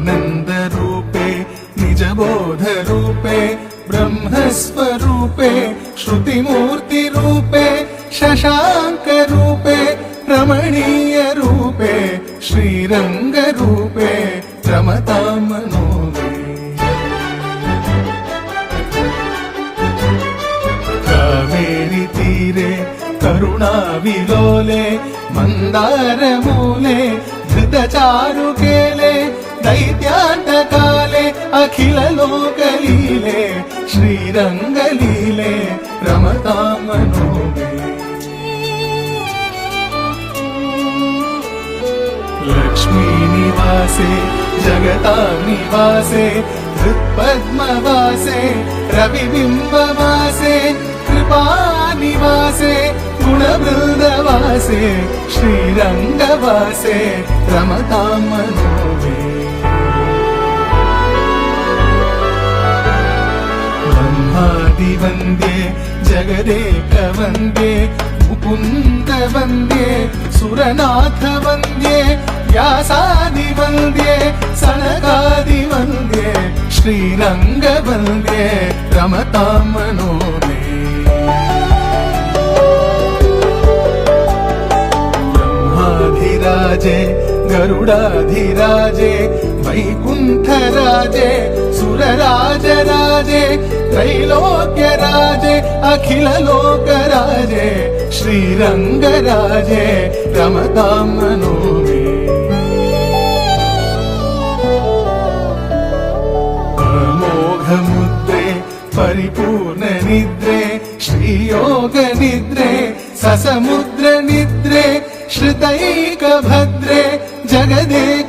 आनन्दरूपे निजबोधरूपे ब्रह्मस्वरूपे श्रुतिमूर्तिरूपे शशाङ्करूपे रमणीयरूपे श्रीरङ्गरूपे रमतां मनो मे। कावेरी तीरे करुणाविलोले मन्दारमूले धृतचारुकेले दैत्यान्तकाले अखिललोकलीले श्रीरङ्गलीले रमतां मनो मे। लक्ष्मीनिवासे जगतां निवासे हृत्पद्मवासे रविबिम्बवासे कृपानिवासे गुणवृन्दवासे श्रीरङ्गवासे रमतां मनो मे। ब्रह्मादिवन्द्ये जगदेकवन्द्ये मुकुन्दवन्द्ये सुरनाथवन्द्ये व्यासादिवन्द्ये सनकादिवन्द्ये श्रीरङ्गवन्द्ये रमतां मनो मे। ब्रह्माधिराजे गरुडाधिराजे वैकुण्ठराजे सुरराजराजे त्रैलोक्यराजे अखिललोकराजे श्रीरङ्गराजे रमतां मनो मे। अमोघमुद्रे परिपूर्णनिद्रे श्रीयोगनिद्रे ससमुद्रनिद्रे श्रुतैकभद्रे जगदेक